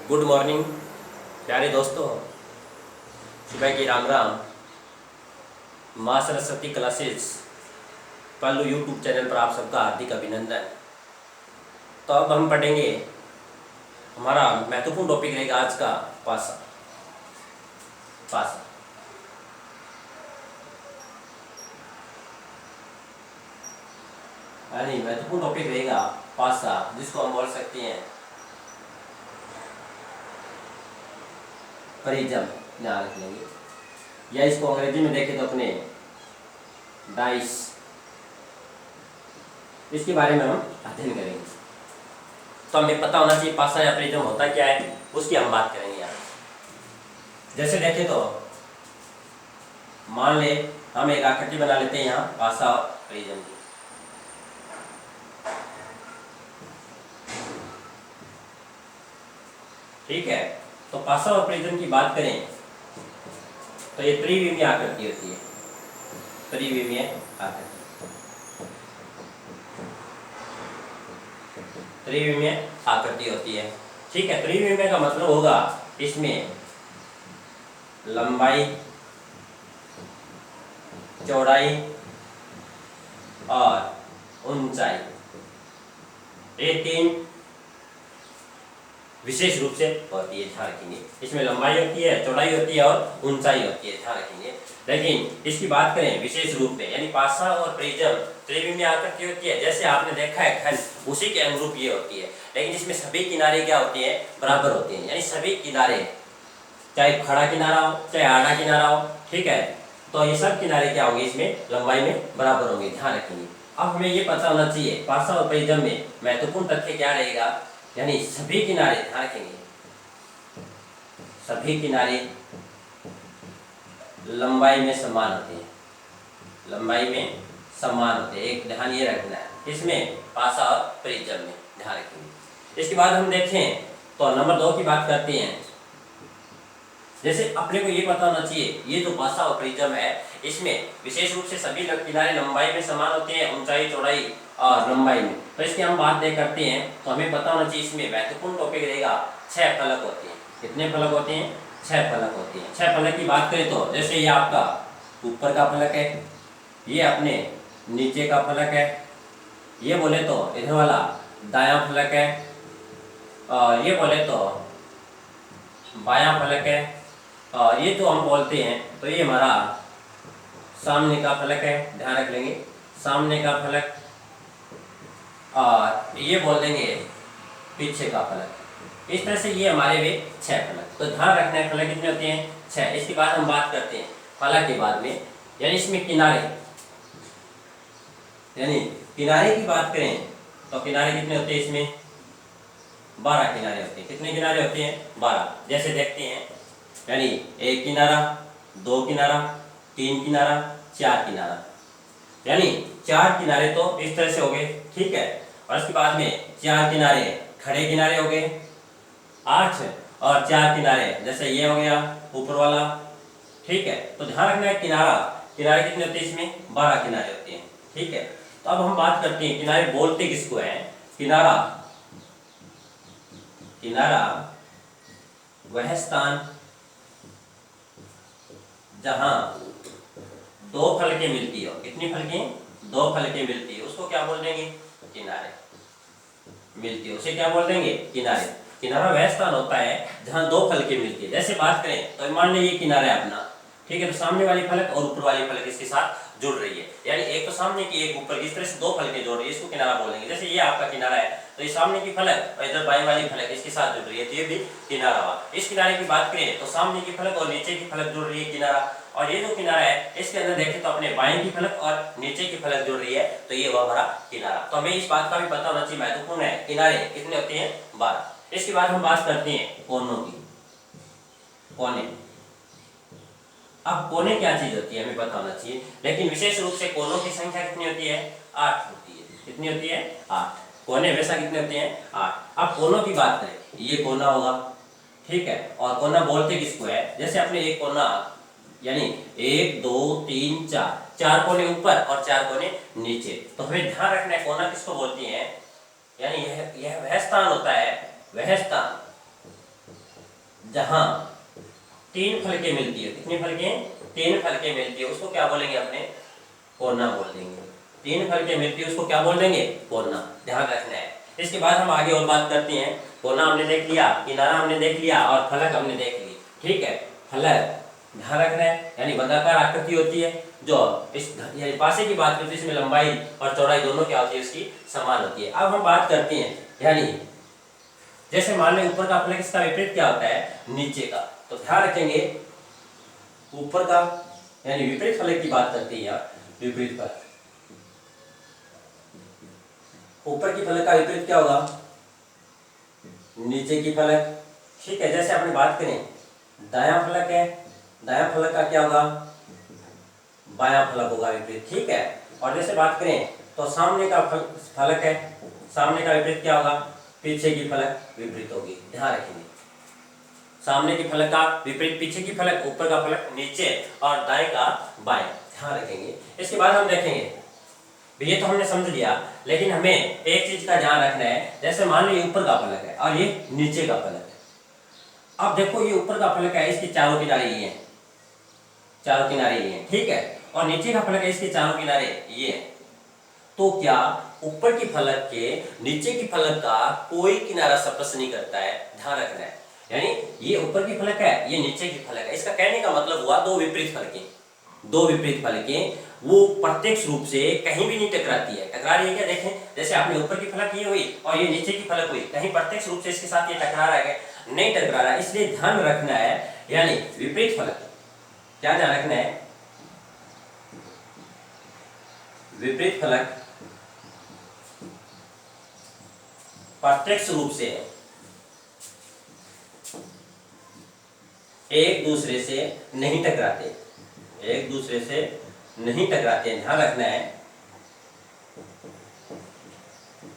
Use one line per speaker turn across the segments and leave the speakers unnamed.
Good morning प्यारे दोस्तों, सुबह की राम राम। माँ सरस्वती क्लासेस पल्लू यूट्यूब चैनल पर आप सबका हार्दिक अभिनंदन। तो अब हम पढ़ेंगे, हमारा महत्वपूर्ण टॉपिक रहेगा आज का पासा। पासा यानी महत्वपूर्ण टॉपिक रहेगा पासा, जिसको हम बोल सकते हैं परिजम, ध्यान रख लेंगे, या इसको अंग्रेजी में देखें तो अपने डाइस। इसके बारे में हम अध्ययन करेंगे। तो हमें पता होना चाहिए पासा या परिजम होता क्या है, उसकी हम बात करेंगे यहाँ। जैसे देखें तो मान ले हम एक आकृति बना लेते हैं यहाँ पासा और परिजम की। ठीक है, तो पासा और परिजम की बात करें तो ये त्रिविमीय आकृति होती है। त्रिविमीय आकृति, त्रिविमीय आकृति होती है। ठीक है, त्रिविमीय का मतलब होगा इसमें लंबाई, चौड़ाई और ऊंचाई, ये तीन विशेष रूप से होती है, ध्यान रखेंगे। इसमें लंबाई होती है, चौड़ाई होती है और ऊंचाई होती है, ध्यान रखेंगे। लेकिन इसकी बात करें विशेष रूप में, यानी पासा और प्रिज्म त्रिविमीय आकृति होती है। जैसे आपने देखा है खंड, उसी के अनुरूप ये होती है। लेकिन इसमें सभी किनारे क्या होते हैं, बराबर होते हैं। यानी सभी किनारे, चाहे खड़ा किनारा हो चाहे आड़ा किनारा हो, ठीक है, तो ये सब किनारे क्या होंगे, इसमें लंबाई में बराबर होंगे, ध्यान रखेंगे। अब हमें ये पता होना चाहिए पासा और प्रिज्म में महत्वपूर्ण तथ्य क्या रहेगा, यानी सभी किनारे, ध्यान रखेंगे, सभी किनारे लंबाई में समान होते हैं, लंबाई में समान होते हैं। एक ध्यान ये रखना है इसमें पासा और प्रिज्म में, ध्यान रखेंगे। इसके बाद हम देखें तो नंबर 2 की बात करते हैं। जैसे अपने को ये पता होना चाहिए, ये जो पासा और प्रिज्म है, इसमें विशेष रूप से सभी किनारे लंबाई में समान होते हैं, ऊंचाई, चौड़ाई और लंबाई में। तो इसकी हम बात करते हैं तो हमें पता होना चाहिए इसमें महत्वपूर्ण टॉपिक रहेगा 6 फलक होते हैं। कितने फलक होते हैं, 6 फलक होते हैं। 6 फलक की बात करें तो जैसे ये आपका ऊपर का फलक है, ये अपने नीचे का फलक है, ये बोले तो इधर वाला दायां फलक है, और ये बोले तो बायां फलक है, और ये जो हम बोलते हैं तो ये हमारा सामने का फलक है, ध्यान रख लेंगे, सामने का फलक, और ये बोल देंगे पीछे का फलक। इस तरह से ये हमारे वे 6 फलक। तो ध्यान रखना है फलक कितने होते हैं, 6। इसके बाद हम बात करते हैं फलक के बाद में, यानी इसमें किनारे, यानी किनारे की बात करें तो किनारे कितने होते हैं, इसमें 12 किनारे होते हैं। कितने किनारे होते हैं, 12। जैसे देखते हैं, यानी 1 किनारा, 2 किनारा, 3 किनारा, 4 किनारा, यानी 4 किनारे तो इस तरह से हो गए, ठीक है। और इसके बाद में 4 किनारे खड़े किनारे हो गए 8, और 4 किनारे जैसे ये हो गया ऊपर वाला, ठीक है। तो ध्यान रखना है किनारा, किनारे कितने होते हैं, इसमें 12 किनारे होते हैं, ठीक है। तो अब हम बात करते हैं किनारे बोलते किसको है। किनारा, किनारा वह स्थान जहां 2 फलकें मिलती हो। कितनी फलकें, 2 फलकें मिलती है, उसको क्या बोल देंगे, किनारे। मिलती है उसे क्या बोल देंगे, किनारे। किनारा वह स्थान होता है जहां 2 फलकें मिलती है। जैसे बात करें तो मान लीजिए ये किनारा है अपना, ठीक है, तो सामने वाली फलक और ऊपर वाली फलक इसके साथ जुड़ रही है, यानी एक तो सामने की एक ऊपर की, इस तरह से 2 फलकें जोड़ रही है, इसको किनारा बोल देंगे। जैसे ये आपका किनारा है, तो ये सामने की फलक और इधर बाएं वाली फलक इसके साथ जुड़ रही है, तो ये भी किनारा हुआ। इस किनारे की बात करें तो सामने की फलक और नीचे की फलक जुड़ रही है, किनारा। और ये जो किनारा है इसके अंदर देखें तो अपने बाएं की फलक और नीचे की फलक जुड़ रही है, तो ये हुआ हमारा किनारा। तो हमें इस बात का भी पता होना चाहिए, महत्वपूर्ण है, किनारे कितने होते हैं, 12। इसके बाद हम बात करते हैं कोनों की। कोने, अब कोने क्या चीज होती है हमें पता होना चाहिए, लेकिन विशेष रूप से कोनों की संख्या कितनी होती है, 8 होती है। कितनी होती है, 8। कोने वैसा कितने होते हैं, 8। अब कोनों की बात करें, ये कोना होगा, ठीक है, और कोना बोलते किसको है, जैसे अपने एक कोना, यानी 1 2 3 4, 4 कोने ऊपर और 4 कोने नीचे। तो हमें ध्यान रखना है कोना किसको बोलती है, यानी यह वह स्थान होता है, वह स्थान जहां तीन फलकें मिलती है, कितनी फलकें, तीन फलकें मिलती है, उसको क्या बोलेंगे अपने, कोना बोल देंगे। तीन फलकें मिलती है उसको क्या बोल देंगे, कोना, ध्यान रखना है। इसके बाद हम आगे और बात करते हैं। कोना हमने देख लिया, किनारा हमने देख लिया और फलक हमने देख ली, ठीक है। फलक ध्यान रखना है, यानी बंदाकार आकृति होती है जो इस यानी पासे की बात करते हैं, इसमें लंबाई और चौड़ाई दोनों क्या होती है, उसकी समान होती है। अब हम बात करते हैं, यानी जैसे मान लें ऊपर का फलक, इसका विपरीत क्या होता है, नीचे का। तो ध्यान रखेंगे ऊपर का यानी विपरीत फलक की बात करते हैं यार, विपरीत फलक, ऊपर की फलक का विपरीत क्या होगा, नीचे की फलक, ठीक है। जैसे अपने बात करें दायां फलक है, दायां फलक का क्या होगा, बायां फलक होगा विपरीत, ठीक है। और जैसे बात करें तो सामने का फलक है, सामने का विपरीत क्या होगा, पीछे की फलक विपरीत होगी, ध्यान रखेंगे। सामने की फलक का विपरीत पीछे की फलक, ऊपर का फलक नीचे और दाएं का बाएं, ध्यान रखेंगे। इसके बाद हम देखेंगे, ये तो हमने समझ लिया, लेकिन हमें एक चीज का ध्यान रखना है। जैसे मान लीजिए ऊपर का फलक है और ये नीचे का फलक है। अब देखो ये ऊपर का फलक है, इसके चारों किनारे ये हैं, चारों किनारे ये हैं, ठीक है। और नीचे का फलक है, इसके चारों किनारे ये हैं। तो क्या ऊपर की फलक के नीचे की फलक का कोई किनारा स्पर्श नहीं करता है, ध्यान रखना है। यानी ये ऊपर की फलक है, ये नीचे की फलक है। इसका कहने का मतलब हुआ दो विपरीत फलकें, दो विपरीत फलकें वो प्रत्यक्ष रूप से कहीं भी नहीं टकराती है। टकरा रही है क्या, देखें जैसे आपने ऊपर की फलक ये हुई और ये नीचे की फलक हुई, कहीं प्रत्यक्ष रूप से इसके साथ ये टकरा रहा है, नहीं टकरा रहा है। इसलिए ध्यान रखना है, यानी विपरीत फलक, क्या ध्यान रखना है, विपरीत फलक प्रत्यक्ष रूप से एक दूसरे से नहीं टकराते, एक दूसरे से नहीं टकराते, ध्यान रखना है।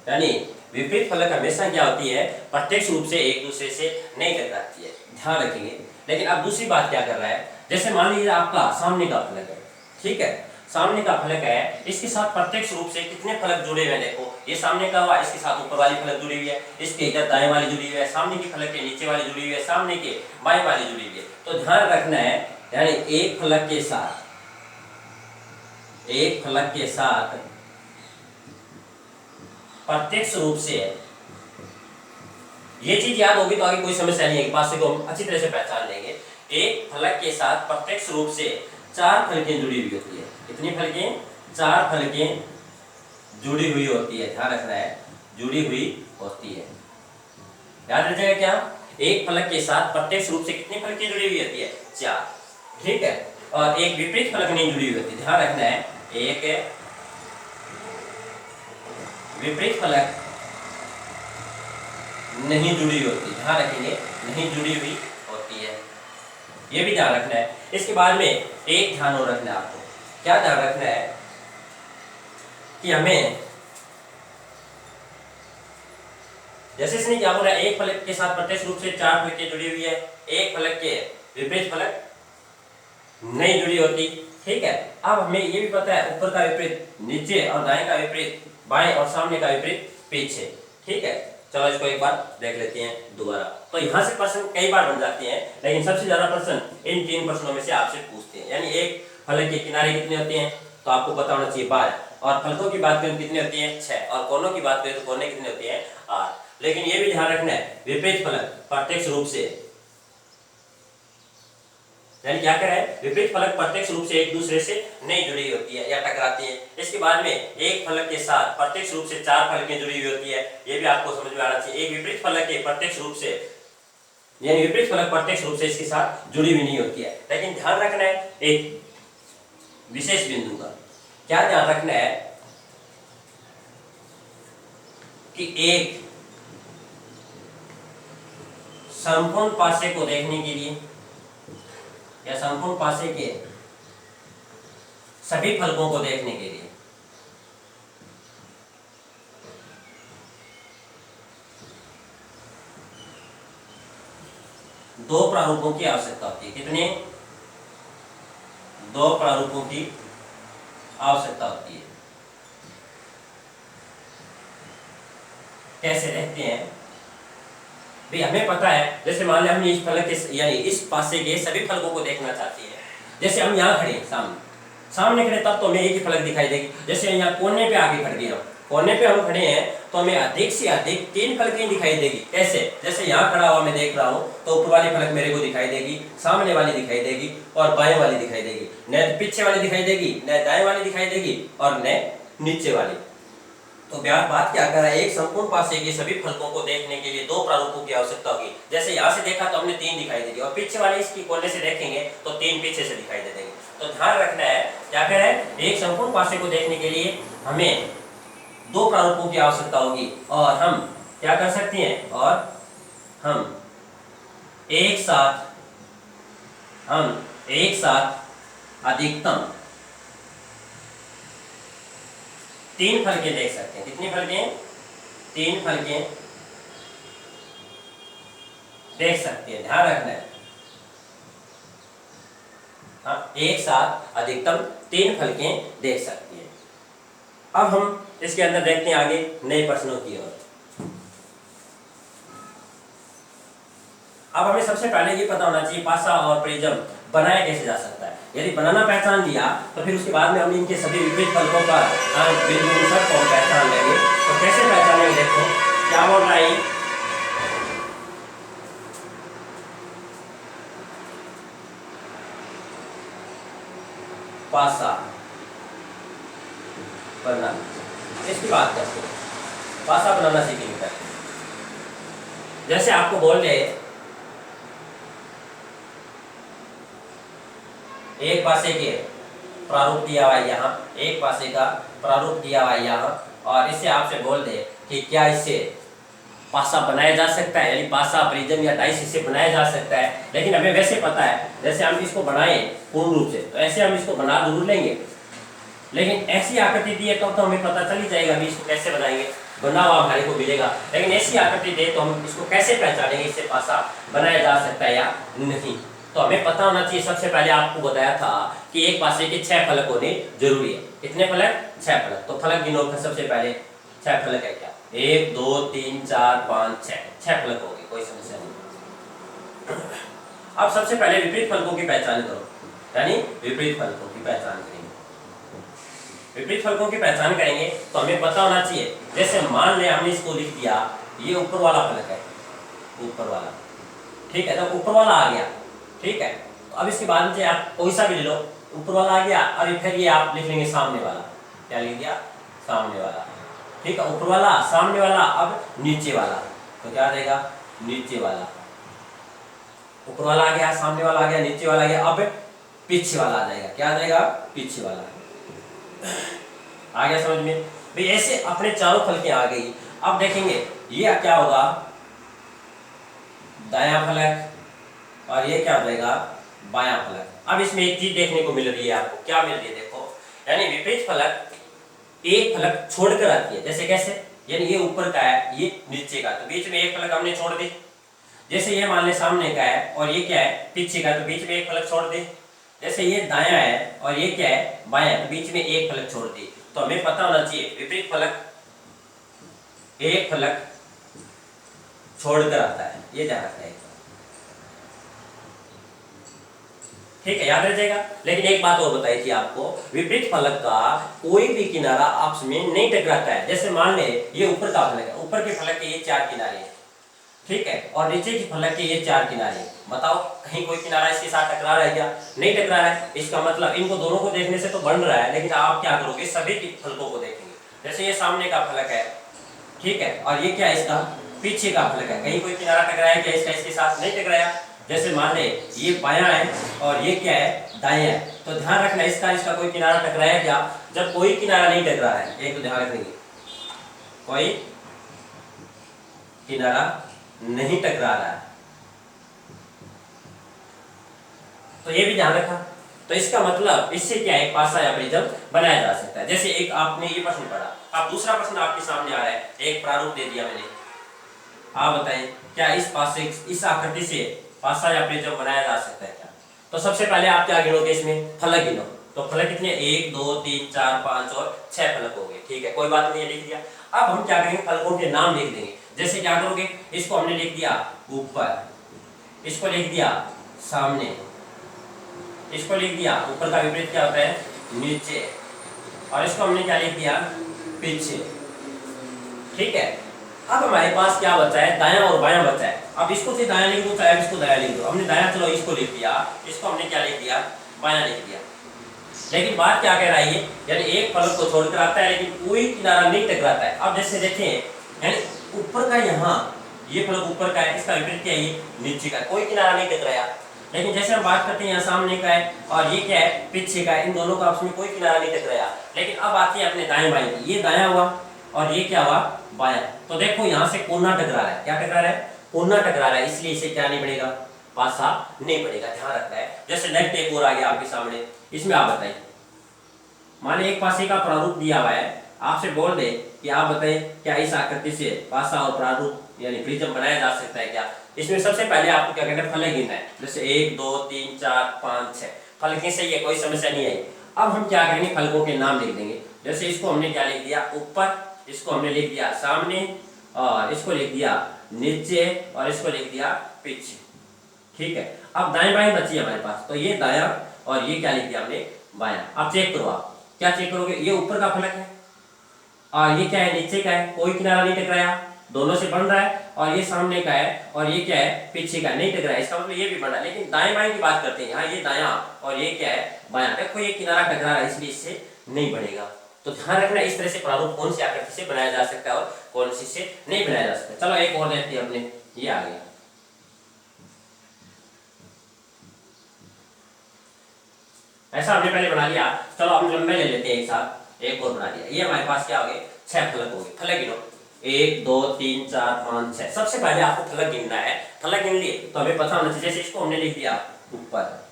यानी विपरीत फलक हमेशा क्या होती है, प्रत्यक्ष रूप से एक दूसरे से नहीं टकराती है, ध्यान रखेंगे। लेकिन अब दूसरी बात क्या कर रहा है, जैसे मान लीजिए आपका सामने का फलक है, ठीक है, सामने का फलक है, इसके साथ प्रत्यक्ष रूप से कितने फलक जुड़े हुए हैं, देखो ये सामने का हुआ, इसके साथ ऊपर वाली फलक जुड़ी हुई है, इसके इधर दाएं वाली जुड़ी हुई है, सामने की फलक के नीचे वाली जुड़ी हुई है, सामने के बाएं वाली जुड़ी हुई है। तो ध्यान रखना है, यानी एक फलक के साथ, एक फलक के साथ प्रत्यक्ष रूप से, ये चीज याद होगी तो आगे कोई समस्या नहीं है, पासे को हम अच्छी तरह से पहचान लेंगे। एक फलक के साथ प्रत्यक्ष रूप से चार फलकें जुड़ी हुई होती है, कितनी फलकें, चार फलकें जुड़ी हुई होती है, ध्यान रखना है, जुड़ी हुई होती है, याद रखिएगा क्या, एक फलक के साथ प्रत्यक्ष रूप से कितनी फलकें जुड़ी हुई होती है, चार, ठीक है। और एक विपरीत फलक नहीं जुड़ी हुई होती, ध्यान रखना है, एक विपरीत फलक नहीं जुड़ी होती, ध्यान रखेंगे, नहीं जुड़ी हुई होती है, ये भी ध्यान रखना है। इसके बाद में एक ध्यान और रखना है आपको, क्या ध्यान रखना है कि हमें, जैसे इसने क्या बोला, एक फलक के साथ प्रत्यक्ष रूप से चार फलकें जुड़ी हुई है, एक फलक के विपरीत फलक नहीं जुड़ी होती, ठीक है। अब हमें ये भी पता है ऊपर का विपरीत नीचे और दाएं का विपरीत बाएं और सामने का विपरीत पीछे, ठीक है। चलो इसको एक बार देख लेते हैं दोबारा। तो यहाँ से प्रश्न कई बार बन जाते हैं, लेकिन सबसे ज्यादा प्रश्न इन तीन प्रश्नों में से आपसे पूछते हैं। यानी एक फलक के किनारे कितने होते हैं, तो आपको पता होना चाहिए 12, और फलकों की बात करें कितनी होती है, 6, और कोनों की बात करें तो कोने कितने होते हैं, 8। लेकिन ये भी ध्यान रखना है, विपरीत फलक प्रत्यक्ष रूप से, यानी क्या कह रहा है, विपरीत फलक प्रत्यक्ष रूप से एक दूसरे से नहीं जुड़ी होती है या टकराती है। इसके बाद में एक फलक के साथ प्रत्यक्ष रूप से चार फलकें जुड़ी हुई होती है, ये भी आपको समझ में आना चाहिए। एक विपरीत फलक के प्रत्यक्ष रूप से, यानी विपरीत फलक प्रत्यक्ष रूप से इसके साथ जुड़ी हुई नहीं होती है। लेकिन ध्यान रखना है एक विशेष बिंदु का, क्या ध्यान रखना है कि एक संपूर्ण पासे को देखने के लिए या संपूर्ण पासे के सभी फलकों को देखने के लिए दो प्रारूपों की आवश्यकता होती है, कितने, दो प्रारूपों की आवश्यकता होती है। कैसे देखते हैं, भाई हमें पता है, जैसे मान लिया हमने इस फलक के यानी इस पासे के सभी फलकों को देखना चाहते हैं। जैसे हम यहाँ खड़े हैं, सामने खड़े तब तो हमें एक ही फलक दिखाई देगी। जैसे यहाँ कोने पे आके खड़ गए, कोने पे हम खड़े हैं तो हमें अधिक से अधिक 3 फलकें दिखाई देगी। कैसे? जैसे यहाँ खड़ा हुआ मैं देख रहा हूँ तो ऊपर वाली फलक मेरे को दिखाई देगी, सामने वाली दिखाई देगी और बाएं वाली दिखाई देगी, न पीछे वाली दिखाई देगी, न दाएं वाली दिखाई देगी और न नीचे वाली। तो बात क्या कर रहा है, एक संपूर्ण पासे के सभी फलकों को देखने के लिए 2 प्रारूपों की आवश्यकता होगी। जैसे यहाँ से देखा तो हमने 3 दिखाई देगी और पीछे वाले इसकी कोने से देखेंगे तो 3 पीछे से दिखाई दे देंगे। तो ध्यान रखना है, क्या कह रहा है, एक संपूर्ण पासे को देखने के लिए हमें 2 प्रारूपों की आवश्यकता होगी और हम क्या कर सकते हैं, और हम एक साथ अधिकतम 3 फलकें देख सकते हैं। कितनी फलकें? 3 फलकें देख सकते हैं, ध्यान रखना है। हाँ, एक साथ अधिकतम 3 फलकें देख सकती हैं। अब हम इसके अंदर देखते हैं आगे नए प्रश्नों की ओर। अब हमें सबसे पहले ये पता होना चाहिए पासा और प्रिज्म बनाया कैसे जा सकता है। यदि बनाना पहचान लिया तो फिर उसके बाद में हम इनके सभी विपरीत फलकों का बिंदुनुसार फॉर्म पहचान लेंगे। तो कैसे पहचानेंगे, देखो क्या बोल रहा है, पासा बनाना, इसकी बात करते हैं। पासा बनाना सीखेंगे पहले। जैसे आपको बोल रहे एक पासे के प्रारूप दिया हुआ है यहाँ, एक पासे का प्रारूप दिया हुआ है यहाँ, और इससे आपसे बोल दे कि क्या इससे पासा बनाया जा सकता है, यानी पासा प्रिज्म या डाइस इससे बनाया जा सकता है। लेकिन हमें वैसे पता है, जैसे हम इसको बनाए पूर्ण रूप से तो ऐसे हम इसको बना जरूर लेंगे, लेकिन ऐसी आकृति दी है तो हमें पता चल ही जाएगा भी इसको कैसे बनाएंगे, बना हुआ हमारे को मिलेगा। लेकिन ऐसी आकृति दे तो हम इसको कैसे पहचानेंगे इससे पासा बनाया जा सकता है या नहीं। तो हमें पता होना चाहिए, सबसे पहले आपको बताया था कि एक पासे के 6 फलक होने जरूरी है। कितने फलक? 6 फलक। तो फलक गिनो सबसे पहले, 6 फलक है क्या? 1 2 3 4 5 6 फलक होगी, कोई समस्या नहीं। अब सबसे पहले विपरीत फलकों की पहचान करो, यानी विपरीत फलकों की पहचान करेंगे। विपरीत फलकों की पहचान करेंगे तो हमें पता होना चाहिए, जैसे मान ले हमने इसको लिख दिया, ये ऊपर वाला फलक है, ऊपर वाला, ठीक है, तो ऊपर वाला आ गया, ठीक है। तो अब इसके बाद में आप कोई सा भी ले लो, ऊपर वाला आ गया, और फिर ये आप लिख लेंगे सामने वाला, क्या लिख दिया? सामने वाला, ठीक है। ऊपर वाला, सामने वाला, अब नीचे वाला, तो क्या रहेगा? नीचे वाला। ऊपर वाला आ गया, सामने वाला आ गया, नीचे वाला आ गया, अब पीछे वाला आ जाएगा, क्या आ जाएगा? पीछे वाला। आ गया समझ में? भाई ऐसे अपने चारों फलकें आ गई। अब देखेंगे ये क्या होगा, दायां फलक, और ये क्या हो जाएगा? बायां फलक। अब इसमें एक चीज देखने को मिल रही है आपको, क्या मिल रही है देखो, यानी विपरीत फलक एक फलक छोड़कर आती है। जैसे कैसे? यानी ये ऊपर का है, ये नीचे का, तो बीच में एक फलक हमने छोड़ दी। जैसे ये मान ले सामने का है और ये क्या है? पीछे का, तो बीच में एक फलक छोड़ दी। जैसे ये दायां है और ये क्या है? बायां, तो बीच में एक फलक छोड़ दी। तो हमें पता होना चाहिए विपरीत फलक एक फलक छोड़कर आता है, ये ध्यान रखना है, ठीक है, याद रह जाएगा। लेकिन एक बात और बताई थी आपको, विपरीत फलक का कोई भी किनारा आपस में नहीं टकराता है। जैसे मान ले ये ऊपर का फलक है, ऊपर के फलक के ये 4 किनारे हैं, ठीक है, और नीचे के फलक के ये 4 किनारे। बताओ कहीं कोई किनारा इसके साथ टकरा रहा है क्या? नहीं टकरा रहा है। इसका मतलब इनको दोनों को देखने से तो बन रहा है, लेकिन आप क्या करोगे? सभी फलकों को देखेंगे। जैसे ये सामने का फलक है, ठीक है, और ये क्या है? इसका पीछे का फलक है, कहीं कोई किनारा टकराया क्या इसका इसके साथ? नहीं टकराया। जैसे मान ले ये बायां है और ये क्या है? दायां है, तो ध्यान रखना इसका कोई किनारा टकराया क्या? जब कोई किनारा नहीं टकरा है, एक तो ध्यान रखेंगे, कोई किनारा नहीं टकरा रहा है, तो ये भी ध्यान रखा। तो इसका मतलब इससे क्या है? एक पासा या प्रिज्म बनाया जा सकता है। जैसे एक आपने ये प्रश्न पढ़ा, अब दूसरा प्रश्न आपके सामने आ रहा है, एक प्रारूप दे दिया मैंने, आप बताएं क्या इस पासे, इस आकृति से पासा या प्रिज्म बनाया जा सकता है क्या? तो सबसे पहले आप क्या गिनोगे? इसमें फलक गिनो। तो फलक कितने? 1 2 3 4 5 और 6 फलक हो गए, ठीक है, कोई बात नहीं, लिख दिया। अब हम क्या करेंगे? फलकों के नाम लिख देंगे। जैसे क्या करोगे, इसको हमने लिख दिया ऊपर, इसको लिख दिया सामने, इसको लिख दिया ऊपर का विपरीत क्या होता है, नीचे, और इसको हमने क्या लिख दिया, पीछे। ठीक है, अब हमारे पास क्या बचा है, दायां और बायां बचा है। अब इसको चाहे दायां लिख दो चाहे इसको दायां लिख दो। हमने दायां चलो इसको लिख दिया, इसको हमने क्या लिख दिया, बायां लिख दिया। लेकिन बात क्या कह रहा है ये, यानी एक फलक को छोड़कर आता है लेकिन कोई किनारा नहीं टकराता है। अब जैसे देखें, यानी ऊपर का यहाँ ये फलक ऊपर का है, इसका विपरीत क्या है, ये नीचे का, कोई किनारा नहीं टकराया। लेकिन जैसे हम बात करते हैं यहाँ सामने का है और ये क्या है, पीछे का है, इन दोनों का आपस में कोई किनारा नहीं टकराया। लेकिन अब आती है अपने दाएं बाएं की, ये दायां हुआ और ये क्या हुआ, बायां। तो देखो यहाँ से कोना टकरा रहा है, क्या टकरा रहा है, कोना टकरा रहा है, इसलिए इसे क्या नहीं बनेगा, पासा नहीं पड़ेगा, ध्यान रखना है। जैसे नेक्स्ट एक और आ गया आपके सामने, इसमें आप बताइए, मान एक पासे का प्रारूप दिया हुआ है, आपसे बोल दे कि आप बताएं क्या इस आकृति से पासा और प्रारूप यानी प्रिज्म बनाया जा सकता है क्या। इसमें सबसे पहले आपको क्या करना है, फलक गिनना है। जैसे 1 2 3 4 5 6 फलक से ये कोई समस्या नहीं आई। अब हम क्या करेंगे, फलकों के नाम लिख देंगे। जैसे इसको हमने क्या लिख दिया, ऊपर, इसको हमने लिख दिया सामने, और इसको लिख दिया नीचे, और इसको लिख दिया पीछे। ठीक है, अब दाएं बाएं बची है हमारे पास, तो ये दायां और ये क्या लिख दिया हमने, बायां। अब चेक करो, आप क्या चेक करोगे, ये ऊपर का फलक है और ये क्या है, नीचे का है, कोई किनारा नहीं टकराया, दोनों से बन रहा है। और ये सामने का है और ये क्या है, पीछे का, नहीं टकराया, इसका मतलब ये भी बना। लेकिन दाएं बाएं की बात करते हैं, यहाँ ये दायां और ये क्या है, बायां, देखो ये किनारा टकरा रहा है, इसलिए इससे नहीं बनेगा। तो ध्यान रखना, इस तरह से प्रारूप कौन सी आकृति से बनाया जा सकता है और कौन सी से नहीं बनाया जा सकता। चलो एक और देखते हैं अपने, ये आ गया, ऐसा हमने पहले बना लिया। चलो हम लंबे ले लेते हैं एक साथ, एक और बना लिया। ये हमारे पास क्या हो गए, 6 फलक हो गए। फलक गिनो, 1 2 3 4 5 6। सबसे पहले आपको फलक गिनना है। फलक गिन लिए तो हमें पता होना चाहिए। जैसे इसको हमने लिख दिया ऊपर,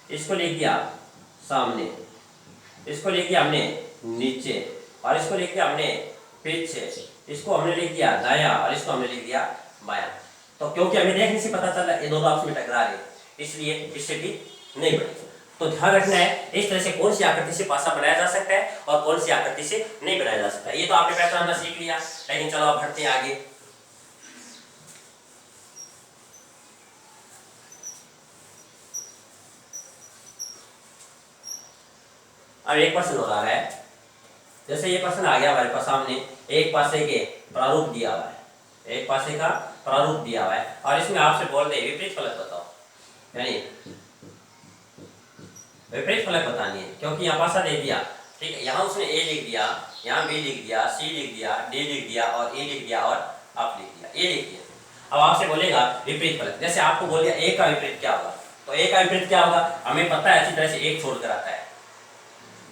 इसको लिख दिया सामने, इसको लिख दिया हमने नीचे, और इसको लिख दिया हमने पीछे, इसको हमने लिख दिया दायां और इसको हमने लिख दिया बायां। तो क्योंकि हमें देखने से पता चला ये दोनों आपस में टकरा रहे, इसलिए इससे भी नहीं बनेगा। तो ध्यान रखना है, इस तरह से कौन सी आकृति से पासा बनाया जा सकता है और कौन सी आकृति से नहीं बनाया जा सकता है। ये तो आपने पहचानना सीख लिया। लेकिन चलो अब बढ़ते हैं आगे। अब एक प्रश्न और आ रहा है। जैसे ये प्रश्न आ गया हमारे पास सामने, एक पासे के प्रारूप दिया हुआ है, एक पासे का प्रारूप दिया हुआ है, और इसमें आपसे बोल दे विपरीत फलक बताओ, यानी विपरीत फलक बतानी है। क्योंकि यहाँ पासा दे दिया, ठीक है, यहाँ उसने ए लिख दिया, यहाँ बी लिख दिया, सी लिख दिया, डी लिख दिया, और ए लिख दिया, और आप लिख दिया, ए लिख दिया। अब आपसे बोलेगा विपरीत फलक। जैसे आपको बोल दिया ए का विपरीत क्या होगा, तो ए का विपरीत क्या होगा, हमें पता है अच्छी तरह से, एक छोड़कर आता है।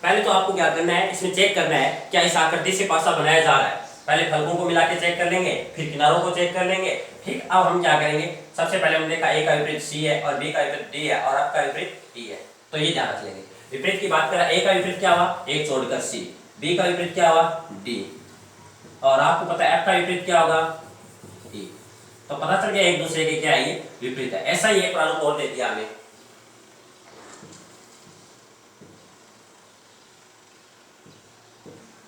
पहले तो आपको क्या करना है, इसमें चेक करना है क्या इस आकृति से पासा बनाया जा रहा है। पहले फलकों को मिला के चेक कर लेंगे, फिर किनारों को चेक कर लेंगे। ठीक, अब हम क्या करेंगे, सबसे पहले हमने देखा ए का विपरीत सी है और बी का विपरीत डी है और एफ का विपरीत ई है। तो ये ध्यान रख लेंगे। विपरीत की बात करें, ए का विपरीत क्या हुआ, एक छोड़कर सी, बी का विपरीत क्या हुआ, डी, और आपको पता है एफ का विपरीत क्या होगा, ई। तो पता चल गया एक दूसरे के क्या है, ये विपरीत है। ऐसा ही एक प्रारूप और दे दिया हमें,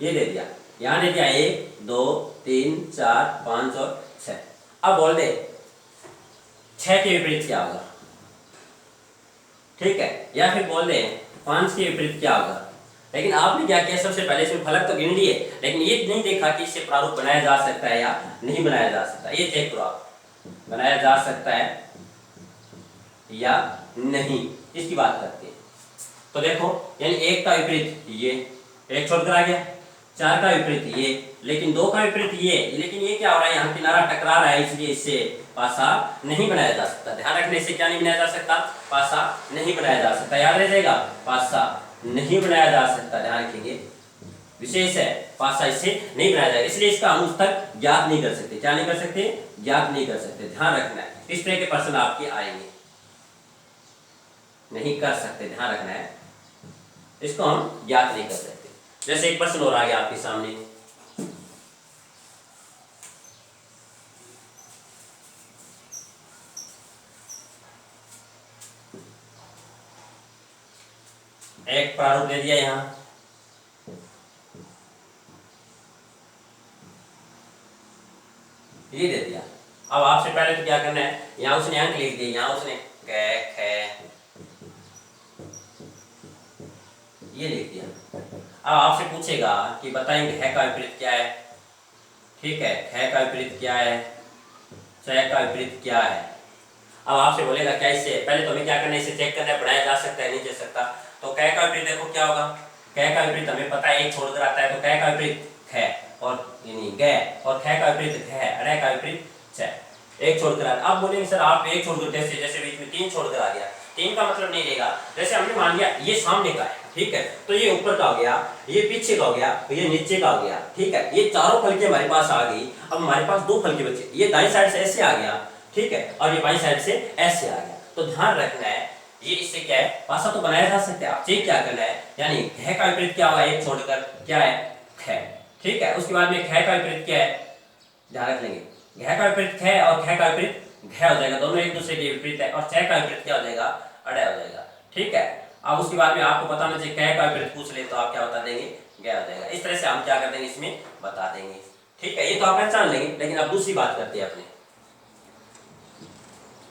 ये दे दिया, यहां दे दिया 1 2 3 4 5 और 6। अब बोल दे 6 के विपरीत क्या होगा, ठीक है, या फिर बोल दे 5 के विपरीत क्या होगा। लेकिन आपने क्या किया, सबसे पहले इसमें फलक तो गिन लिए, लेकिन ये नहीं देखा कि इससे प्रारूप बनाया जा सकता है या नहीं बनाया जा सकता। ये चेक करो आप, बनाया जा सकता है या नहीं, इसकी बात करते हैं। तो देखो, यानी 1 का विपरीत ये, एक छोड़कर आ गया, 4 का विपरीत ये, लेकिन 2 का विपरीत ये, लेकिन ये क्या हो रहा है, यहाँ किनारा टकरा रहा है, इसलिए इससे पासा नहीं बनाया जा सकता। ध्यान रखने से क्या नहीं बनाया जा सकता, पासा नहीं बनाया जा सकता। याद रह जाएगा, पासा नहीं बनाया जा सकता, ध्यान रखेंगे, विशेष है, पासा इससे नहीं बनाया जाएगा, इसलिए इसका हम उत्तर ज्ञात नहीं कर सकते। क्या नहीं कर सकते, ज्ञात नहीं कर सकते। ध्यान रखना है, इस तरह के प्रश्न आपके आएंगे, नहीं कर सकते, ध्यान रखना है, इसको हम ज्ञात नहीं कर सकते। जैसे एक प्रश्न और आ गया आपके सामने, एक प्रारूप दे दिया यहां, ये दे दिया। अब आपसे पहले तो क्या करना है, यहाँ उसने अंक लिख दिए, यहाँ उसने ग ख ये लिख दिया। अब आपसे पूछेगा कि बताएंगे घ का विपरीत क्या है, ठीक है, ख का विपरीत क्या है, च का विपरीत क्या है। अब आपसे बोलेगा क्या इससे, पहले तो हमें क्या करना है, इसे चेक करना है, बढ़ाया जा सकता है नहीं जा सकता। तो क का विपरीत देखो क्या होगा, क का विपरीत हमें पता है एक छोड़कर आता है, तो क का विपरीत ख और यानी ग, और ख का विपरीत घ, र का विपरीत च, एक छोड़कर आता। अब बोलेंगे सर आप एक छोड़कर कैसे, जैसे बीच में 3 छोड़कर आ गया, 3 का मतलब नहीं लेगा। जैसे हमने मान लिया ये सामने का है, ठीक है, तो ये ऊपर का हो गया, ये पीछे का हो गया, तो ये नीचे का हो गया, ठीक है। ये चारों फलके हमारे पास आ गई। अब हमारे पास 2 फलके बचे, ये दाईं साइड से ऐसे आ गया, ठीक है, और ये बाईं साइड से ऐसे आ गया। तो ध्यान रखना है ये इससे क्या है, पासा तो बनाया जा सकता है। आप चेक क्या करना है, यानी घ का विपरीत क्या होगा, एक छोड़कर क्या है, ख, ठीक है। उसके बाद में ख का विपरीत क्या है, ध्यान रख लेंगे, घ का विपरीत ख और ख का विपरीत घ हो जाएगा, दोनों एक दूसरे के विपरीत है। और च का विपरीत क्या हो जाएगा, अड़ हो जाएगा, ठीक है। अब उसके बाद में आपको बताना चाहिए, क का विपरीत पूछ ले तो आप क्या बता देंगे, ग हो जाएगा। इस तरह से हम क्या कर देंगे, इसमें बता देंगे, ठीक है। ये तो आप पहचान लेंगे, लेकिन अब दूसरी बात करते हैं अपने।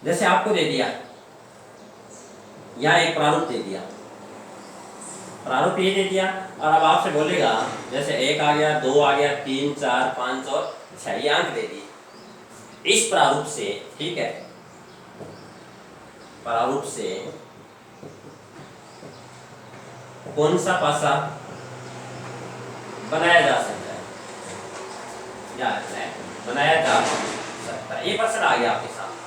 जैसे आपको दे दिया यहाँ एक प्रारूप दे दिया, प्रारूप ये दे दिया, और अब आपसे बोलेगा जैसे 1 आ गया, 2 आ गया, 3 4 5 और 6 ये अंक दे दिए इस प्रारूप से, ठीक है। प्रारूप से कौन सा पासा बनाया जा सकता है, याद रखना है, बनाया जा सकता है। ये प्रश्न आ गया आपके सामने,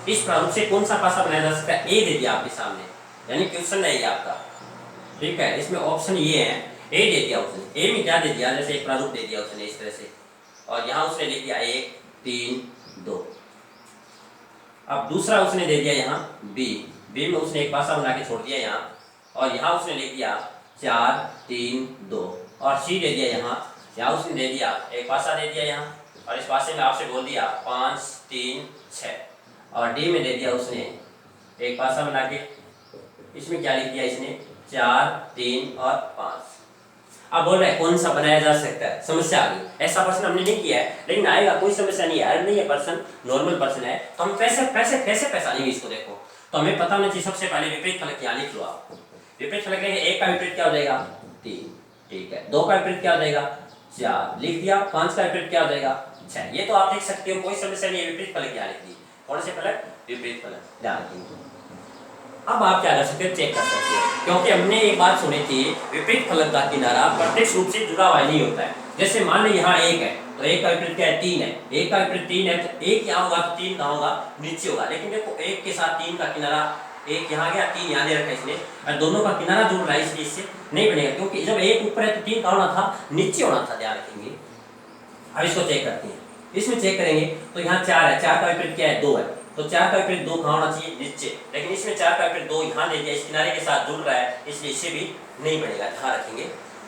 इस प्रारूप से कौन सा पासा बनाया जा सकता है, ए दे दिया आपके सामने, यानी क्वेश्चन नहीं है आपका, ठीक है। इसमें ऑप्शन ये है, ए दे दिया उसने, ए में क्या दे दिया, जैसे एक प्रारूप दे दिया उसने इस तरह से, और यहाँ उसने लिख दिया 1 3 2। अब दूसरा उसने दे दिया यहाँ बी, बी में उसने एक पासा बना के छोड़ दिया यहाँ, और यहाँ उसने लिख दिया 4 3 2, और सी दे दिया यहाँ उसने दे दिया एक पासा दे दिया यहाँ, और इस पासे में आपसे बोल दिया 5 3 6, और डी में दे दिया उसने एक पासा बना के, इसमें क्या लिख दिया इसने 4 3 और 5। अब बोल रहे कौन सा बनाया जा सकता है, समस्या आ गई। ऐसा प्रश्न हमने नहीं किया है, लेकिन आएगा, कोई समस्या नहीं है, नहीं है प्रश्न, नॉर्मल प्रश्न है। तो हम कैसे पहचानेंगे इसको, देखो तो हमें पता होना चाहिए। सबसे पहले विपरीत फलक यहाँ लिख लो आप, विपरीत फलक लेंगे, 1 का विपरीत क्या हो जाएगा 3, ठीक है, 2 का विपरीत क्या हो जाएगा 4 लिख दिया, 5 का विपरीत क्या हो जाएगा 6, ये तो आप लिख सकते हो, कोई समस्या नहीं है। विपरीत फलक यहाँ लिख दी, कौन से फलक, विपरीत फलक, ध्यान रखिए। अब आप क्या कर सकते हो, चेक कर सकते हो, क्योंकि हमने एक बात सुनी थी, विपरीत फलक का किनारा प्रत्यक्ष रूप से जुड़ा हुआ नहीं होता है। जैसे मान लो यहाँ 1 है, तो 1 का विपरीत क्या है 3 है, 1 का विपरीत 3 है, तो 1 यहाँ होगा तो 3 कहाँ होगा, नीचे होगा। लेकिन देखो 1 के साथ 3 का किनारा, 1 यहाँ गया 3 यहाँ दे रखा है इसने, और दोनों का किनारा जुड़ रहा है, इसलिए इससे नहीं बनेगा, क्योंकि जब 1 ऊपर है तो 3 कहाँ होना था, नीचे होना था, ध्यान रखेंगे। अब इसको चेक करते हैं, इसमें चेक करेंगे तो यहाँ 4 है, 4 का विपरीत क्या है 2 है, तो 4 का विपरीत 2 कहाँ होना चाहिए, नीचे, लेकिन इसमें 4 का विपरीत 2 यहाँ दे दिया, इस किनारे के साथ जुड़ रहा है, इसलिए इससे भी नहीं बनेगा, ध्यान रखेंगे।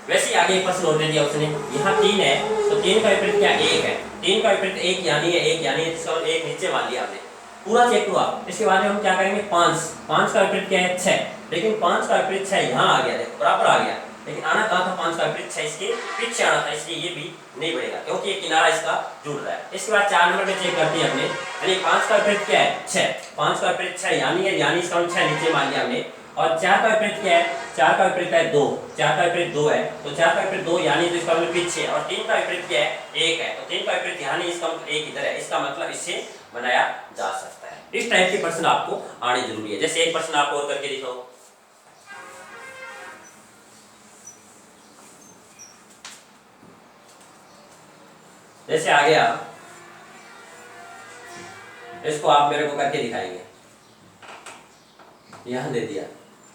वैसे ही आगे एक प्रश्न और दे दिया उसने, यहाँ 3 है, तो 3 का विपरीत क्या 1 है, 3 का विपरीत 1 यानी है, 1 यानी है, इसका 1 नीचे मान लिया हमने, पूरा चेक हुआ। इसके बाद में हम क्या करेंगे, 5 का विपरीत क्या है 6, लेकिन 5 का विपरीत 6 यहाँ आ गया, देखो बराबर आ गया, लेकिन आना कहाँ था, 5 का विपरीत 6 इसके पीछे आना था, इसलिए ये भी नहीं बढ़ेगा, क्योंकि ये किनारा इसका जुड़ रहा है। इसके बाद 4 नंबर में चेक करते हैं अपने, यानी 5 का विपरीत क्या है 6, 5 का विपरीत 6 यानी है, यानी इसका 6 नीचे मान लिया हमने, और 4 का विपरीत क्या है, 4 का विपरीत है 2, 4 का विपरीत 2 है, तो 4 का विपरीत 2 यानी तो इसका मतलब पीछे, और 3 का विपरीत क्या है 1 है, तो 3 का विपरीत यानी इसका मतलब 1 इधर है, इसका मतलब इससे बनाया जा सकता है। इस टाइप के प्रश्न आपको आने जरूरी है। जैसे एक प्रश्न आपको और करके दिखाओ, जैसे आ गया, इसको आप मेरे को करके दिखाएंगे, यहां दे दिया,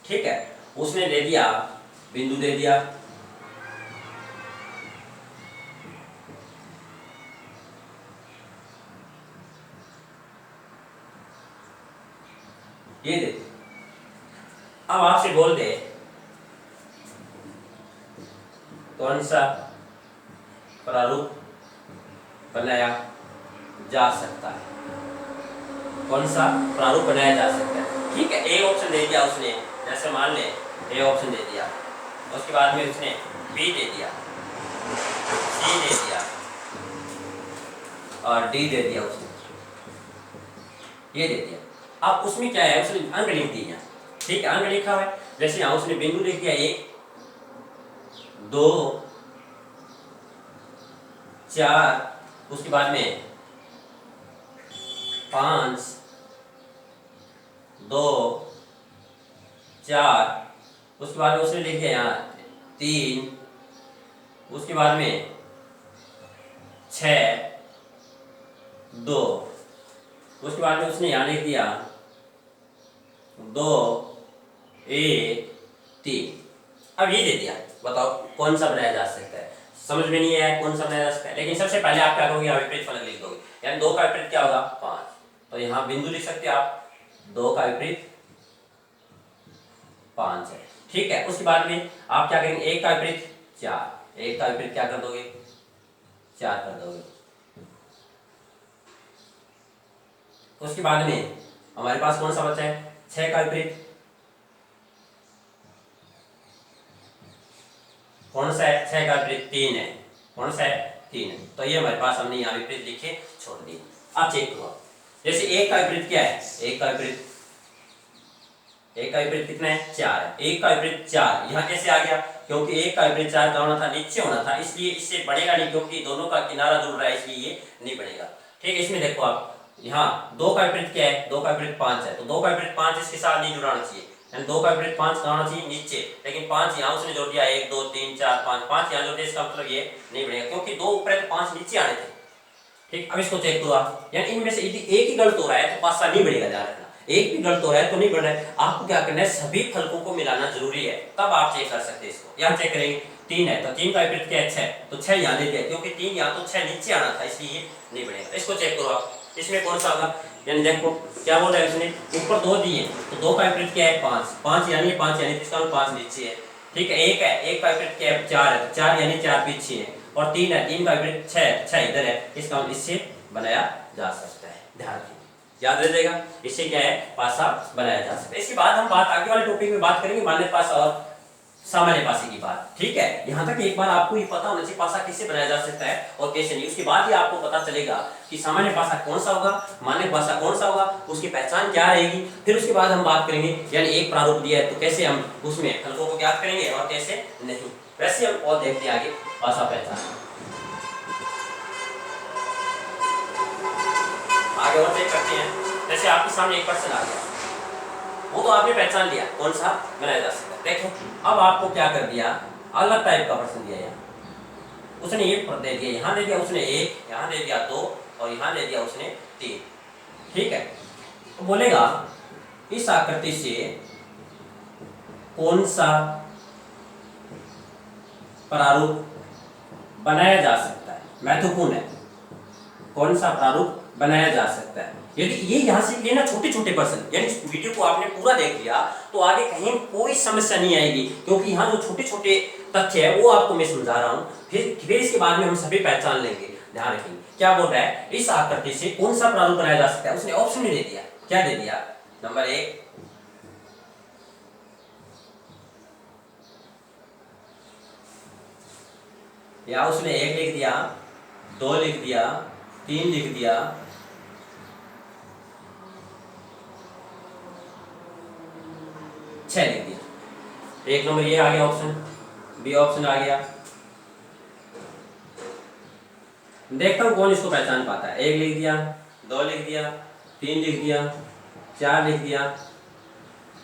ठीक है, उसने दे दिया बिंदु दे दिया, ये दे, अब आपसे बोल दे कौन सा प्रारूप बनाया जा सकता है, कौन सा प्रारूप बनाया जा सकता है, ठीक है। ए ऑप्शन दे दिया उसने, जैसे मान ले ए ऑप्शन दे दिया, उसके बाद में उसने बी दे दिया, सी दे दिया, और डी दे दिया उसने, ये दे दिया। अब उसमें क्या है, उसने अंक लिख दिए यहाँ, ठीक है, अंक लिखा हुआ है। जैसे यहाँ उसने बिंदु लिख दिया 1 2 4, उसके बाद में 5 2 4, उसके बाद में उसने लिख दिया यहाँ 3, उसके बाद में 6 2, उसके बाद में उसने यहाँ लिख दिया 2 1 3। अब ये दे दिया, बताओ कौन सा बनाया जा सकता है? समझ में नहीं आया कौन सा बनाया जा सकता है, लेकिन सबसे पहले आप क्या करोगे, विपरीत फलक लिख दोगे, यानी 2 का विपरीत क्या होगा 5। तो यहाँ बिंदु लिख सकते हो आप, 2 का विपरीत 5 है, ठीक है। उसके बाद में आप क्या करेंगे, 1 का विपरीत 4, 1 का विपरीत क्या कर दोगे 4 कर दोगे। उसके बाद में हमारे पास कौन सा बचा है, 6 का विपरीत कौन सा है, 6 का विपरीत 3 है, कौन सा है 3 है। तो ये हमारे पास हमने यहाँ विपरीत लिखे छोड़ दिए। अब चेक करो, जैसे 1 का विपरीत क्या है, 1 का विपरीत कितना है 4 है, 1 का विपरीत 4 यहाँ कैसे आ गया, क्योंकि 1 का विपरीत 4 का होना था नीचे होना था, इसलिए इससे बढ़ेगा नहीं, क्योंकि दोनों का किनारा जुड़ रहा है इसलिए ये नहीं बढ़ेगा, ठीक है। इसमें देखो आप यहाँ 2 का विपरीत क्या है, 2 का विपरीत 5 है, तो 2 का विपरीत 5 इसके साथ नहीं जुड़ाना चाहिए, यानी 2 का विपरीत 5 कहाँ होना चाहिए नीचे, लेकिन 5 यहाँ उसने जोड़ दिया 1 2 3 4 5, 5 यहाँ जोड़ दिया, इसका मतलब ये नहीं बढ़ेगा, क्योंकि 2 ऊपर है तो 5 नीचे आने थे, ठीक। अब इसको चेक करो आप, यानी इनमें से यदि एक ही गलत हो रहा है तो पासा नहीं बढ़ेगा, ध्यान रखना, एक भी गलत हो रहा है तो नहीं बढ़ रहा है। आपको क्या करना है, सभी फलकों को मिलाना जरूरी है, तब आप चेक कर सकते हैं इसको। यहाँ चेक करेंगे 3 है, तो 3 का विपरीत क्या है 6, तो 6 यहाँ दे दिया, क्योंकि 3 यहाँ तो 6 नीचे आना था, इसलिए नहीं बढ़ेगा। इसको चेक करो आप, इसमें कौन सा होगा, यानी देखो क्या बोल रहा है उसने, ऊपर 2 दिए, तो 2 का विपरीत क्या है 5, 5 यानी 5 यानी इसका 5 नीचे है, ठीक है। 1 है, 1 का विपरीत क्या है 4 है, तो 4 यानी 4 पीछे है, और 3 है, 3 का विपरीत 6, 6 इधर है, इसका इससे बनाया जा सकता है, ध्यान रखिए, याद रह जाएगा, इससे क्या है पासा बनाया जा सकता है। इसके बाद हम बात आगे वाले टॉपिक में बात करेंगे मान्य पासा और सामान्य पासे की बात, ठीक है। यहाँ तक एक बार आपको ये पता होना चाहिए पासा कैसे बनाया जा सकता है और कैसे नहीं, उसके बाद ही आपको पता चलेगा कि सामान्य पासा कौन सा होगा, मान्य पासा कौन सा होगा, उसकी पहचान क्या रहेगी। फिर उसके बाद हम बात करेंगे, यानी एक प्रारूप दिया है तो कैसे हम उसमें फलकों को ज्ञात करेंगे और कैसे नहीं, वैसे हम और देखते हैं आगे पासा पहचान। आगे और चेक करते हैं, जैसे आपके सामने एक क्वेश्चन आ गया, वो तो आपने पहचान लिया कौन सा बनाया जा सकता है। देखो अब आपको क्या कर दिया, अलग टाइप का प्रश्न दिया, यहाँ उसने एक दे दिया, यहाँ दे दिया उसने 1, यहाँ दे दिया 2 और यहाँ दे दिया उसने 3, ठीक है। तो बोलेगा इस आकृति से कौन सा प्रारूप बनाया जा सकता है, महत्वपूर्ण है, कौन सा प्रारूप बनाया जा सकता है। यदि ये यहाँ से लेना छोटे छोटे प्रश्न, यानी इस वीडियो को आपने पूरा देख लिया तो आगे कहीं कोई समस्या नहीं आएगी, क्योंकि यहाँ जो छोटे छोटे तथ्य है वो आपको मैं समझा रहा हूँ, फिर इसके बाद में हम सभी पहचान लेंगे। ध्यान रखेंगे क्या बोल रहा है, इस आकृति से कौन सा प्रारूप बनाया जा सकता है। उसने ऑप्शन में दे दिया, क्या दे दिया, नंबर 1 या उसने 1 लिख दिया, 2 लिख दिया, 3 लिख दिया, 6 लिख दिया। एक नंबर ये आ गया ऑप्शन, बी ऑप्शन आ गया। देखता हूं कौन इसको पहचान पाता है। 1 लिख दिया, 2 लिख दिया, 3 लिख दिया, 4 लिख दिया,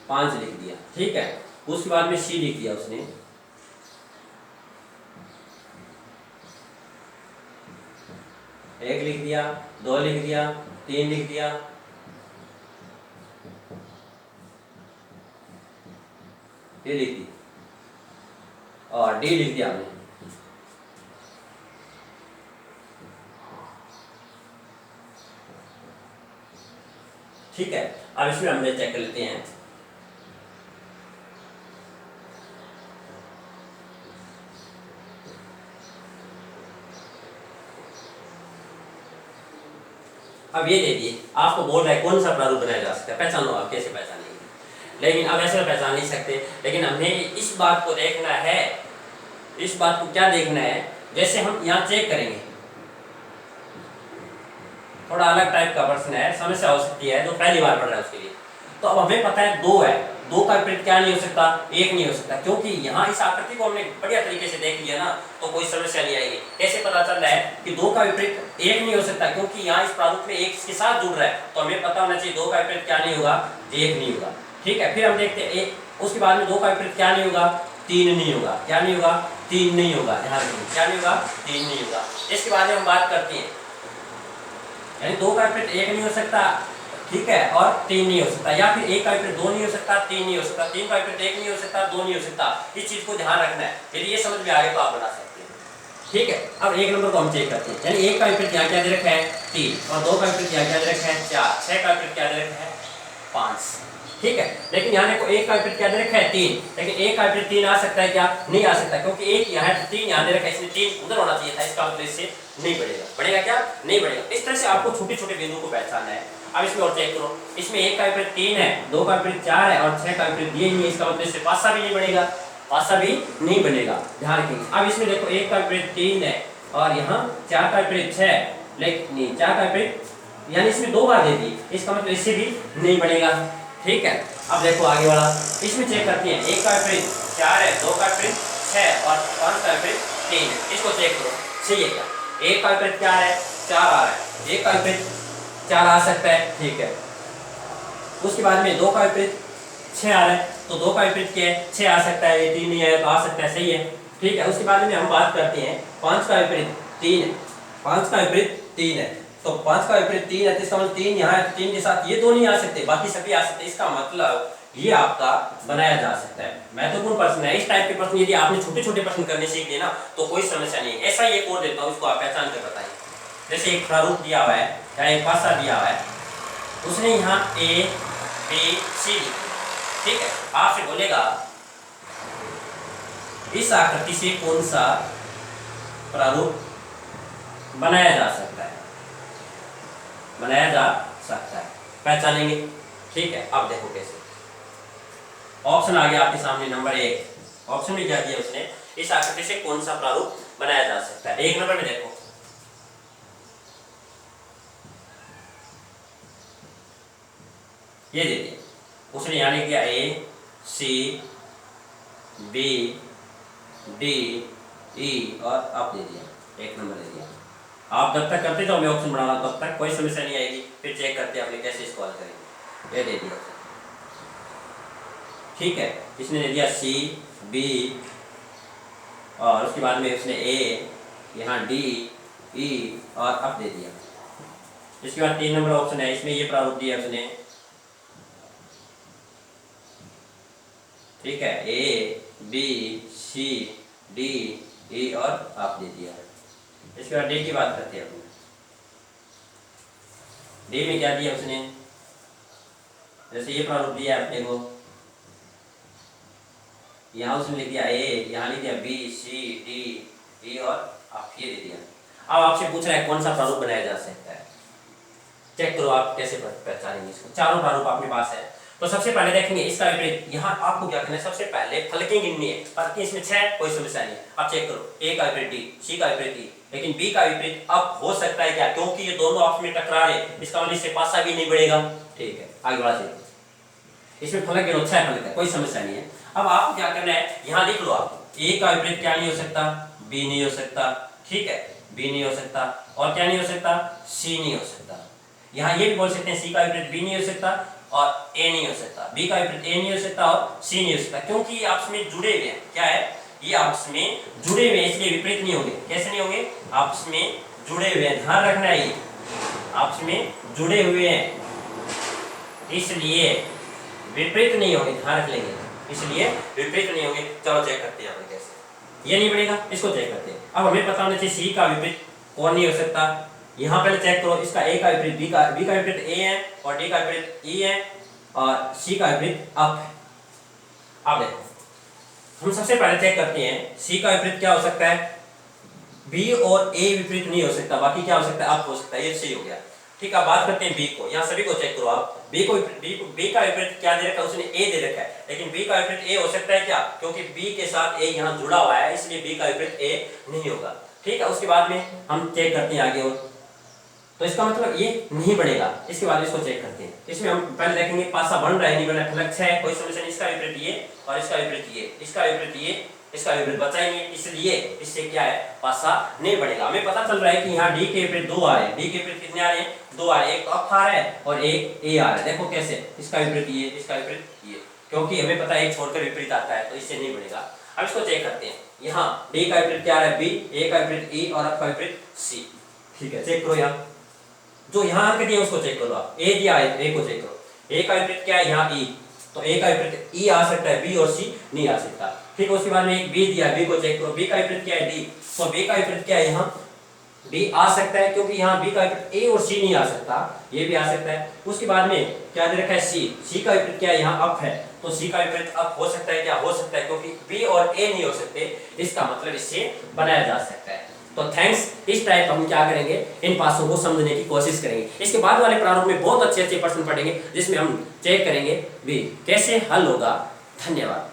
5 लिख दिया, ठीक है। उसके बाद में सी लिख दिया उसने, एक लिख दिया, 2 लिख दिया, 3 लिख दिया, ये लिख दी और डी लिख दिया हमने। ठीक है, अब इसमें हम चेक कर लेते हैं। अब ये देखिए आपको बोल रहा है कौन सा प्रारूप बनाया जा सकता है, पहचान लो आप, कैसे पहचानेंगे। लेकिन अब ऐसे पहचान नहीं सकते, लेकिन हमें इस बात को देखना है, इस बात को क्या देखना है, जैसे हम यहाँ चेक करेंगे थोड़ा अलग टाइप का प्रश्न है, समस्या हो सकती है जो पहली बार पढ़ रहा है उसके लिए। तो अब हमें पता है 2 है, 2 का विपरीत क्या नहीं हो सकता, 1 नहीं हो सकता, क्योंकि यहाँ इस आकृति को हमने बढ़िया तरीके से देख लिया ना, तो कोई समस्या नहीं आएगी। कैसे पता चल रहा है कि 2 का विपरीत 1 नहीं हो सकता, क्योंकि यहाँ इस प्रारूप में 1 इसके साथ जुड़ रहा है, तो हमें पता होना चाहिए 2 का विपरीत क्या नहीं होगा, 1 नहीं होगा। ठीक है, फिर हम देखते हैं उसके बाद में 2 का विपरीत क्या नहीं होगा, 3 नहीं होगा। क्या नहीं होगा, 3 नहीं होगा। ध्यान रखिए, क्या नहीं होगा, 3 नहीं होगा। इसके बाद में हम बात करते हैं, यानी 2 का विपरीत 1 नहीं हो सकता, ठीक है, और 3 नहीं हो सकता, या फिर 1 का विपरीत 2 नहीं हो सकता, 3 नहीं हो सकता, 3 का विपरीत 1 नहीं हो सकता, 2 नहीं हो सकता। इस चीज को ध्यान रखना है, यदि ये समझ में आ गया तो आप बना सकते हैं। ठीक है, अब 1 नंबर को हम चेक करते हैं, यानी 1 का विपरीत यहाँ क्या दे रखा है, 3, और 2 का विपरीत यहाँ क्या दे रखा है, 4, 6 का विपरीत क्या दे रखा है, 5। ठीक है, लेकिन यहाँ देखो 1 का विपरीत क्या दे रखा है, 3, लेकिन 1 का विपरीत 3 आ सकता है क्या, नहीं आ सकता, क्योंकि 1 यहाँ है तो 3 यहाँ दे रखा है, इसलिए 3 उधर होना चाहिए था, इसका मतलब इससे नहीं बढ़ेगा। बढ़ेगा क्या, नहीं बढ़ेगा। इस तरह से आपको छोटे छोटे बिंदुओं को पहचानना है। अब इसमें और चेक करो, इसमें 1 का विपरीत 3 है, 2 का विपरीत 4 है, और 6 का विपरीत ये नहीं है, इसका मतलब इससे 5 सा भी नहीं बढ़ेगा, 5 सा भी नहीं बनेगा। ध्यान रखिए। अब इसमें देखो 1 का विपरीत 3 है, और यहाँ 4 का विपरीत 6, लेकिन नहीं 4 का विपरीत, यानी इसमें 2 बार दे दी, इसका मतलब इससे भी नहीं बनेगा। ठीक है, अब देखो आगे वाला, इसमें चेक करते हैं, 1 का विपरीत 4 है, 2 का विपरीत 6, और 5 का विपरीत 3 है। इसको चेक करो, सही है क्या, 1 का विपरीत क्या है, 4 आ रहा है, 1 का विपरीत 4 आ सकता है, ठीक है। उसके बाद में 2 का विपरीत 6 आ रहा है, तो 2 का विपरीत क्या है, 6 आ सकता है, ये 3 नहीं है तो आ सकता है, सही है। ठीक है, उसके बाद में हम बात करते हैं 5 का विपरीत 3 है, 5 का विपरीत 3 है, तो 5 का विपरीत 3 है, तो इसका मतलब 3 यहाँ है, तो 3 के साथ ये 2 नहीं आ सकते, बाकी सभी आ सकते हैं। इसका मतलब ये आपका बनाया जा सकता है। महत्वपूर्ण प्रश्न है। इस टाइप के प्रश्न यदि आपने छोटे छोटे प्रश्न करने सीख लिए ना, तो कोई समस्या नहीं है। ऐसा ही एक और देता हूँ, इसको आप पहचान कर बताइए। जैसे एक प्रारूप दिया हुआ है या एक पासा दिया हुआ है, उसने यहाँ A B C लिखा, ठीक है, आपसे बोलेगा इस आकृति से कौन सा प्रारूप बनाया जा सकता है, बनाया जा सकता है, पहचानेंगे। ठीक है, अब देखो कैसे। ऑप्शन आ गया आपके सामने, नंबर 1 ऑप्शन में क्या दिया उसने, इस आकृति से कौन सा प्रारूप बनाया जा सकता है। 1 नंबर में देखो, ये दे दिया उसने, यहाँ लिख दिया A C B D E और अब दे दिया 1 नंबर दे दिया। आप जब तक करते जाओ मैं ऑप्शन बना रहा हूं, तब तक कोई समस्या नहीं आएगी। फिर चेक करते हैं अपने कैसे इसको हल करेंगे। ये दे दिया, ठीक है, इसने दे दिया C B और उसके बाद में उसने A, यहाँ D E और अब दे दिया। इसके बाद 3 नंबर ऑप्शन है, इसमें ये प्रारूप दिया उसने, ठीक है, A B C D E और आप दे दिया। इसके बाद D की बात करते हैं अपने। D में क्या दिया उसने, जैसे ये प्रारूप दिया अपने को, यहाँ उसने लिख दिया A, यहाँ लिख दिया B C D E और आप ये दे दिया। अब आपसे पूछ रहा है कौन सा प्रारूप बनाया जा सकता है, चेक करो आप कैसे पहचानेंगे इसको। चारों प्रारूप आपके पास है, तो सबसे पहले देखेंगे इसका विपरीत। यहाँ आपको क्या करना है, सबसे पहले फलकें गिननी है। फलकें इसमें 6, कोई समस्या नहीं है। अब चेक करो, A का विपरीत D, C का विपरीत E, लेकिन B का विपरीत अब हो सकता है क्या, क्योंकि ये दोनों आपस में टकरा रहे, इसका मतलब इससे पासा भी नहीं बढ़ेगा। ठीक है, आगे बढ़ा चलिए। इसमें फलक गिनो, 6 फलक है, कोई समस्या नहीं है। अब आपको क्या करना है, यहाँ लिख लो आप, A का विपरीत क्या नहीं हो सकता, B नहीं हो सकता, ठीक है, B नहीं हो सकता, और क्या नहीं हो सकता, C नहीं हो सकता। यहाँ ये भी बोल सकते हैं C का विपरीत B नहीं हो सकता और A नहीं हो सकता, B का विपरीत A नहीं हो सकता और C नहीं हो सकता, क्योंकि ये आपस में जुड़े हुए हैं। क्या है, ये आपस में जुड़े हुए हैं, इसलिए विपरीत नहीं होंगे। कैसे नहीं होंगे, आपस में जुड़े हुए हैं, ध्यान रखना है, ये आपस में जुड़े हुए हैं इसलिए विपरीत नहीं होंगे, ध्यान रख लेंगे, इसलिए विपरीत नहीं होंगे। चलो चेक करते हैं अपन कैसे, ये नहीं बढ़ेगा, इसको चेक करते हैं। अब हमें पता होना चाहिए C का विपरीत कौन नहीं हो सकता। यहाँ पहले चेक करो, इसका A का विपरीत B का विपरीत A है और D का विपरीत E है और C का विपरीत अप है। अब देखो, हम सबसे पहले चेक करते हैं C का विपरीत क्या हो सकता है, B और A विपरीत नहीं हो सकता, बाकी क्या हो सकता है, अप हो सकता है, ये सही हो गया। ठीक है, बात करते हैं B को, यहाँ सभी को चेक करो आप। B का विपरीत क्या दे रखा है, उसने A दे रखा है, लेकिन B का विपरीत A हो सकता है क्या, क्योंकि B के साथ A यहाँ जुड़ा हुआ है, इसलिए B का विपरीत A नहीं होगा। ठीक है, उसके बाद में हम चेक करते हैं आगे और, तो इसका मतलब ये नहीं बनेगा। इसके बाद इसको चेक करते हैं। इसमें हम पहले देखेंगे पासा बन रहा है नहीं बन रहा है, फलक 6 है, कोई सॉल्यूशन इसका विपरीत ये और इसका विपरीत ये, इसका विपरीत ये, इसका विपरीत बचा ही नहीं, इसलिए इससे क्या है पासा नहीं बढ़ेगा। हमें पता चल रहा है कि यहाँ डी के विपरीत 2 आ रहे हैं, डी के विपरीत कितने आ रहे हैं 2 आ रहे हैं, एक तो अप आ रहा है और एक ए आ रहा है। देखो कैसे, इसका विपरीत ये, इसका विपरीत ये, क्योंकि हमें पता है एक छोड़कर विपरीत आता है तो इससे नहीं बढ़ेगा। अब इसको चेक करते हैं। यहाँ डी का विपरीत क्या आ रहा है बी, ए का विपरीत ई और अप का विपरीत सी। ठीक है, चेक करो। यहाँ जो यहाँ अंक दिए उसको चेक करो आप, ए दिया है ए को चेक करो, ए का विपरीत क्या है यहाँ ई, तो ए का विपरीत ई आ सकता है, बी और सी नहीं आ सकता। ठीक है, उसके बाद में एक बी दिया है, बी को चेक करो, बी का विपरीत क्या है डी, तो बी का विपरीत क्या है यहाँ बी आ सकता है, क्योंकि यहाँ बी का विपरीत ए और सी नहीं आ सकता, ये भी आ सकता है। उसके बाद में क्या दे रखा है सी, सी का विपरीत क्या है यहाँ अप है, तो सी का विपरीत अप हो सकता है क्या, हो सकता है, क्योंकि बी और ए नहीं हो सकते, इसका मतलब इससे बनाया जा सकता है। तो थैंक्स, इस टाइप हम क्या करेंगे इन पासों को समझने की कोशिश करेंगे। इसके बाद वाले प्रारूप में बहुत अच्छे अच्छे प्रश्न पढ़ेंगे जिसमें हम चेक करेंगे भी कैसे हल होगा। धन्यवाद।